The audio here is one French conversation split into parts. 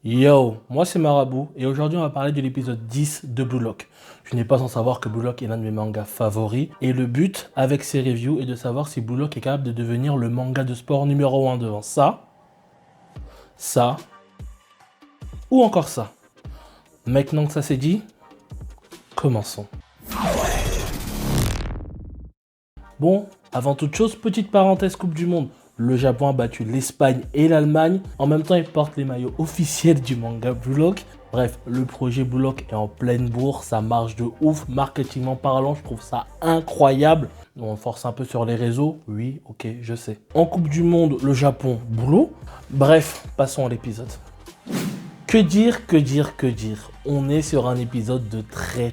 Yo, moi c'est Marabout et aujourd'hui on va parler de l'épisode 10 de Blue Lock. Je n'ai pas sans savoir que Blue Lock est l'un de mes mangas favoris et le but avec ces reviews est de savoir si Blue Lock est capable de devenir le manga de sport numéro 1 devant ça ou encore ça. Maintenant que ça c'est dit, commençons. Bon, avant toute chose, petite parenthèse Coupe du Monde. Le Japon a battu l'Espagne et l'Allemagne. En même temps, ils portent les maillots officiels du manga Blue Lock. Bref, le projet Blue Lock est en pleine bourre, ça marche de ouf, marketingment parlant, je trouve ça incroyable. On force un peu sur les réseaux, oui, ok, je sais. En Coupe du Monde, le Japon, boulot. Bref, passons à l'épisode. Que dire. On est sur un épisode de très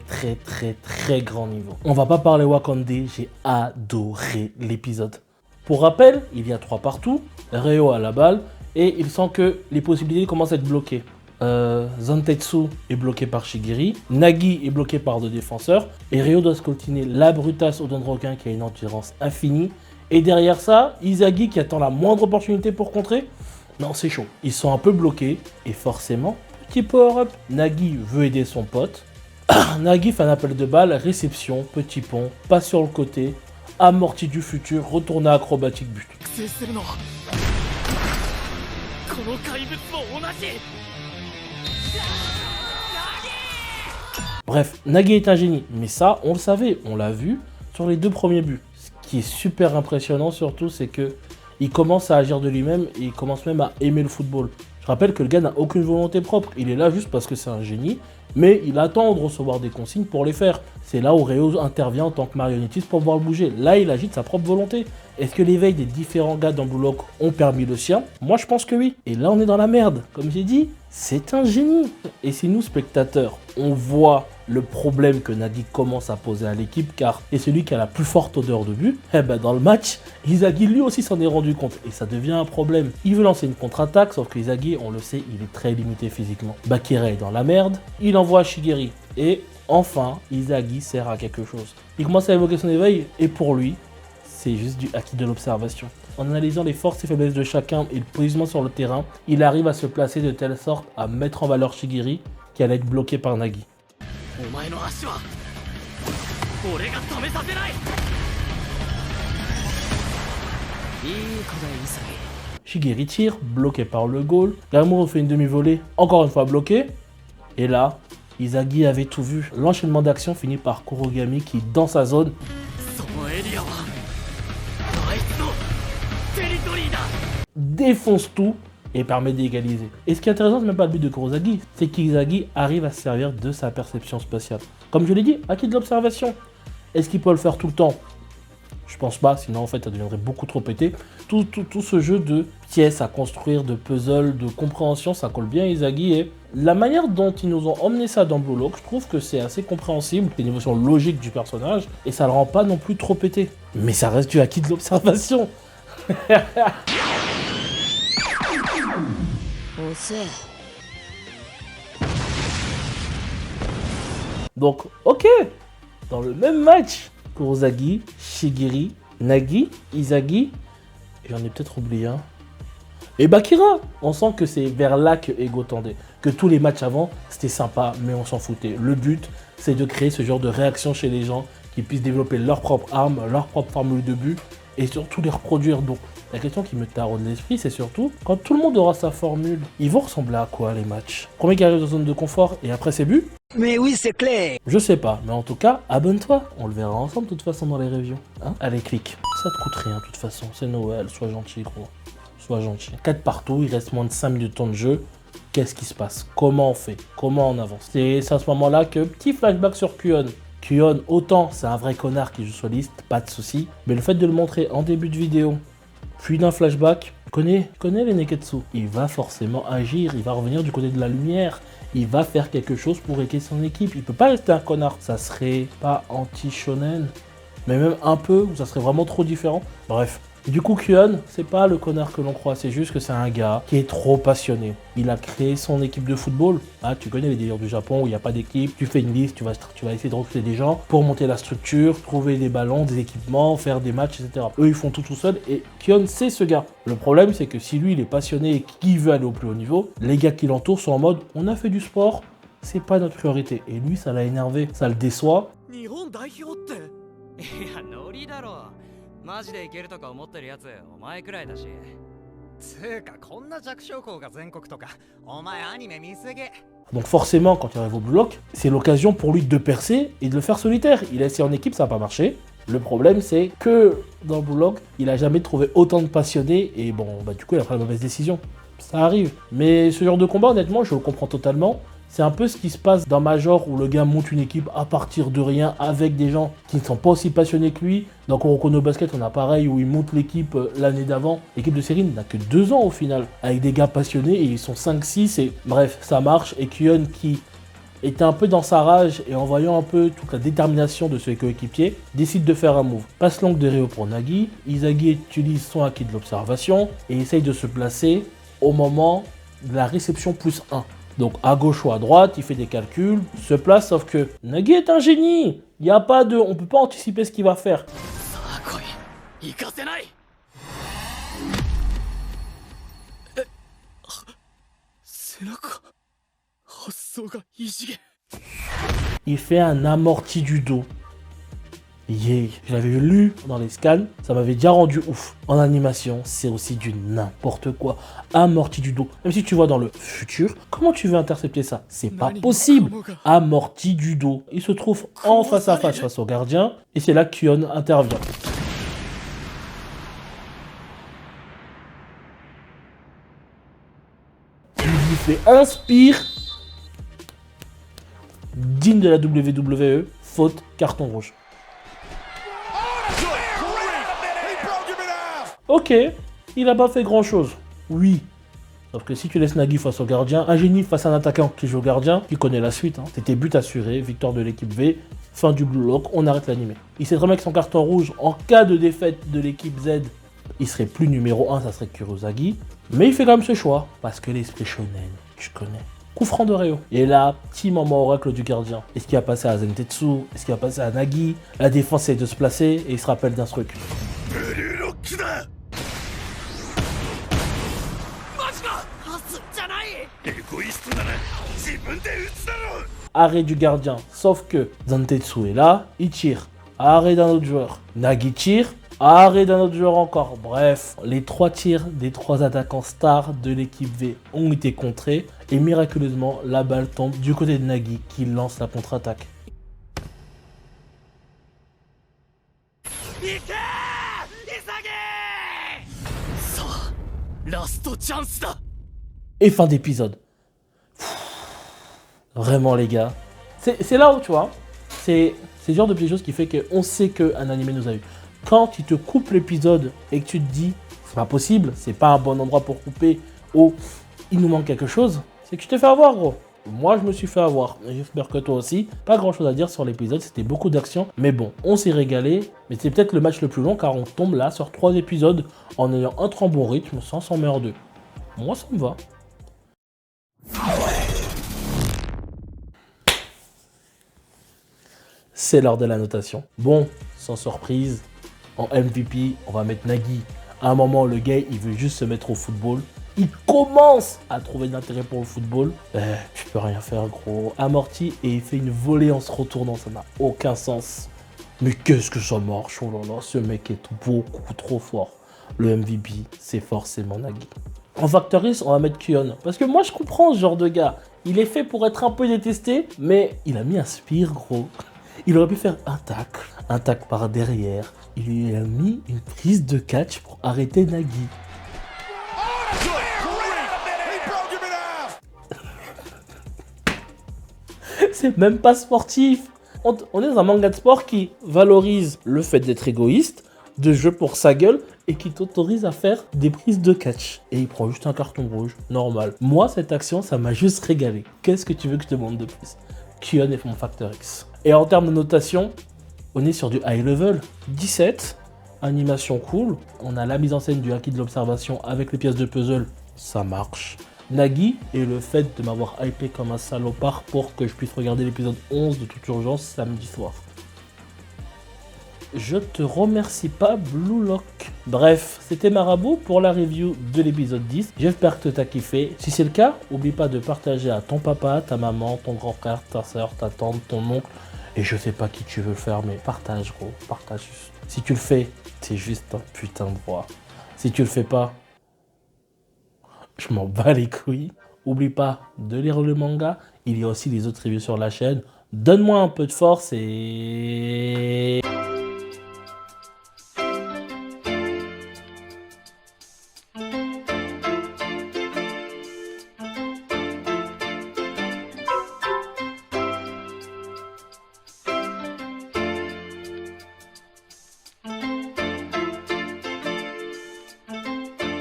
grand niveau. On va pas parler Wakande, j'ai adoré l'épisode. Pour rappel, il y a 3 partout, Reo a la balle, et il sent que les possibilités commencent à être bloquées. Zantetsu est bloqué par Shigiri, Nagi est bloqué par 2 défenseurs, et Reo doit scoltiner la Brutas au Dendroquin qui a une endurance infinie. Et derrière ça, Izagi qui attend la moindre opportunité pour contrer. Non, c'est chaud. Ils sont un peu bloqués, et forcément, petit power-up. Nagi veut aider son pote. Nagi fait un appel de balle, réception, petit pont, passe sur le côté, amorti du futur, retourné acrobatique but. Bref, Nagi est un génie, mais ça, on le savait, on l'a vu sur les 2 premiers buts. Ce qui est super impressionnant surtout, c'est que il commence à agir de lui-même et il commence même à aimer le football. Je rappelle que le gars n'a aucune volonté propre, il est là juste parce que c'est un génie, mais il attend de recevoir des consignes pour les faire. C'est là où Reo intervient en tant que marionnettiste pour pouvoir le bouger. Là, il agit de sa propre volonté. Est-ce que l'éveil des différents gars dans Blue Lock ont permis le sien? Moi, je pense que oui. Et là, on est dans la merde. Comme j'ai dit, c'est un génie. Et si nous, spectateurs, on voit le problème que Nagi commence à poser à l'équipe, car c'est celui qui a la plus forte odeur de but, eh ben dans le match, Izagi lui aussi s'en est rendu compte, et ça devient un problème. Il veut lancer une contre-attaque, sauf que Izagi, on le sait, il est très limité physiquement. Bakira est dans la merde, il envoie Shigeri, et enfin, Izagi sert à quelque chose. Il commence à évoquer son éveil, et pour lui, c'est juste du acquis de l'observation. En analysant les forces et faiblesses de chacun et le positionnement sur le terrain, il arrive à se placer de telle sorte à mettre en valeur Shigeri, qui allait être bloqué par Nagi. Shigeri tire, bloqué par le goal. Gamuro fait une demi-volée, encore une fois bloqué. Et là, Izagi avait tout vu. L'enchaînement d'actions finit par Kurogami qui, dans sa zone, défonce tout et permet d'égaliser. Et ce qui est intéressant, c'est même pas le but de Kurosagi, c'est qu'Izagi arrive à se servir de sa perception spatiale. Comme je l'ai dit, acquis de l'observation. Est-ce qu'il peut le faire tout le temps? Je pense pas, sinon en fait ça deviendrait beaucoup trop pété. Tout ce jeu de pièces à construire, de puzzles, de compréhension, ça colle bien à Izagi, et la manière dont ils nous ont emmené ça dans Blue Lock, je trouve que c'est assez compréhensible, c'est une émotion logique du personnage, et ça le rend pas non plus trop pété. Mais ça reste du acquis de l'observation. Donc, ok, dans le même match, Kurosagi, Shigiri, Nagi, Izagi, et j'en ai peut-être oublié un, et Bakira. On sent que c'est vers là que Ego tendait, que tous les matchs avant, c'était sympa, mais on s'en foutait. Le but, c'est de créer ce genre de réaction chez les gens, qui puissent développer leur propre arme, leur propre formule de but, et surtout les reproduire. Donc, la question qui me taraude l'esprit, c'est surtout, quand tout le monde aura sa formule, ils vont ressembler à quoi les matchs? Combien qui arrivent dans zone de confort et après c'est but? Mais oui, c'est clair. Je sais pas, mais en tout cas, abonne-toi. On le verra ensemble de toute façon dans les reviews. Hein, allez, clique. Ça te coûte rien de toute façon. C'est Noël, sois gentil gros. Sois gentil. 4 partout, il reste moins de 5 minutes de temps de jeu. Qu'est-ce qui se passe? Comment on fait? Comment on avance? C'est à ce moment-là que, petit flashback sur Kuon. Kuon, autant c'est un vrai connard qui joue soliste, pas de souci. Mais le fait de le montrer en début de vidéo, puis d'un flashback, connais les Neketsu. Il va forcément agir, il va revenir du côté de la lumière. Il va faire quelque chose pour aider son équipe. Il peut pas rester un connard. Ça serait pas anti-shonen, mais même un peu, ou ça serait vraiment trop différent. Bref, Du coup, Kyun, c'est pas le connard que l'on croit, c'est juste que c'est un gars qui est trop passionné. Il a créé son équipe de football. Ah, tu connais les délires du Japon où il n'y a pas d'équipe, tu fais une liste, tu vas essayer de recruter des gens pour monter la structure, trouver des ballons, des équipements, faire des matchs, etc. Eux, ils font tout seul et Kyun, c'est ce gars. Le problème, c'est que si lui, il est passionné et qu'il veut aller au plus haut niveau, les gars qui l'entourent sont en mode, on a fait du sport, c'est pas notre priorité. Et lui, ça l'a énervé, ça le déçoit. 日本代表っていやノリだろマジでいけるとか思ってるやつお前くらいだしつうかこんな弱小校が全国とかお前アニメ見すぎ Donc forcément, quand il arrive au Blue Lock, c'est l'occasion pour lui de percer et de le faire solitaire. Il a essayé en équipe, ça n'a pas marché. Le problème, c'est que dans le Blue Lock, il a jamais trouvé autant de passionnés et bon, bah du coup, il a pris la mauvaise décision. Ça arrive. Mais ce genre de combat, honnêtement, je le comprends totalement. C'est un peu ce qui se passe dans Major où le gars monte une équipe à partir de rien avec des gens qui ne sont pas aussi passionnés que lui. Dans Kuroko Basket, on a pareil où il monte l'équipe l'année d'avant. L'équipe de série n'a que 2 ans au final, avec des gars passionnés et ils sont 5-6 et bref, ça marche. Et Kyun qui était un peu dans sa rage et en voyant un peu toute la détermination de ses coéquipiers, décide de faire un move. Passe longue de Ryo pour Nagi. Izagi utilise son acquis de l'observation et essaye de se placer au moment de la réception +1. Donc à gauche ou à droite, il fait des calculs, se place, sauf que Nagi est un génie. Il y a pas de, on peut pas anticiper ce qu'il va faire. Il fait un amorti du dos. Yeah. Je l'avais lu dans les scans, ça m'avait déjà rendu ouf. En animation, c'est aussi du n'importe quoi. Amorti du dos. Même si tu vois dans le futur, comment tu veux intercepter ça? C'est pas possible. Amorti du dos. Il se trouve en face à face au gardien, et c'est là que Kyun intervient. Il lui fait inspire. Digne de la WWE, faute, carton rouge. Ok, il a pas fait grand chose. Oui. Sauf que si tu laisses Nagi face au gardien, un génie face à un attaquant qui joue au gardien, qui connaît la suite, hein. C'était but assuré, victoire de l'équipe V, fin du Blue Lock, on arrête l'animé. Il sait très bien que son carton rouge, en cas de défaite de l'équipe Z, il serait plus numéro 1, ça serait Kurosagi. Mais il fait quand même ce choix, parce que l'esprit shonen, tu connais. Coup franc de Ryo. Et là, petit moment oracle du gardien. Est-ce qu'il va passer à Zentetsu? Est-ce qu'il va passer à Nagi? La défense est de se placer, et il se rappelle d'un truc. Arrêt du gardien, sauf que Zantetsu est là, il tire. Arrêt d'un autre joueur. Nagi tire. Arrêt d'un autre joueur encore. Bref, les 3 tirs des 3 attaquants stars de l'équipe V ont été contrés. Et miraculeusement, la balle tombe du côté de Nagi qui lance la contre-attaque. Et fin d'épisode. Vraiment les gars. C'est là où tu vois. C'est le genre de petites choses qui fait qu'on sait qu'un animé nous a eu. Quand il te coupe l'épisode et que tu te dis c'est pas possible, c'est pas un bon endroit pour couper, oh il nous manque quelque chose, c'est que tu t'es fait avoir gros. Moi je me suis fait avoir, j'espère que toi aussi. Pas grand chose à dire sur l'épisode, c'était beaucoup d'action, mais bon, on s'est régalé. Mais c'est peut-être le match le plus long car on tombe là sur 3 épisodes en ayant un très bon rythme sans s'en mettre 2. Moi ça me va. C'est l'heure de la notation. Bon, sans surprise, en MVP, on va mettre Nagi. À un moment, le gars, il veut juste se mettre au football. Il commence à trouver de l'intérêt pour le football. Tu peux rien faire, gros. Amorti et il fait une volée en se retournant. Ça n'a aucun sens. Mais qu'est-ce que ça marche? Oh là là, ce mec est beaucoup trop fort. Le MVP, c'est forcément Nagi. En Factoris, on va mettre Kyun. Parce que moi, je comprends ce genre de gars. Il est fait pour être un peu détesté, mais il a mis un spire, gros. Il aurait pu faire un tac par derrière. Il lui a mis une prise de catch pour arrêter Nagi. C'est même pas sportif. On est dans un manga de sport qui valorise le fait d'être égoïste, de jouer pour sa gueule et qui t'autorise à faire des prises de catch. Et il prend juste un carton rouge, normal. Moi, cette action, ça m'a juste régalé. Qu'est-ce que tu veux que je te demande de plus? Kyun est mon Factor X. Et en termes de notation, on est sur du high level. 17. Animation cool. On a la mise en scène du Haki de l'observation avec les pièces de puzzle. Ça marche. Nagui et le fait de m'avoir hypé comme un salopard pour que je puisse regarder l'épisode 11 de toute urgence samedi soir. Je te remercie pas, Blue Lock. Bref, c'était Marabout pour la review de l'épisode 10. J'espère que t'as kiffé. Si c'est le cas, oublie pas de partager à ton papa, ta maman, ton grand frère, ta soeur, ta tante, ton oncle. Et je sais pas qui tu veux le faire, mais partage, gros. Partage juste. Si tu le fais, c'est juste un putain de roi. Si tu le fais pas, je m'en bats les couilles. Oublie pas de lire le manga. Il y a aussi les autres reviews sur la chaîne. Donne-moi un peu de force et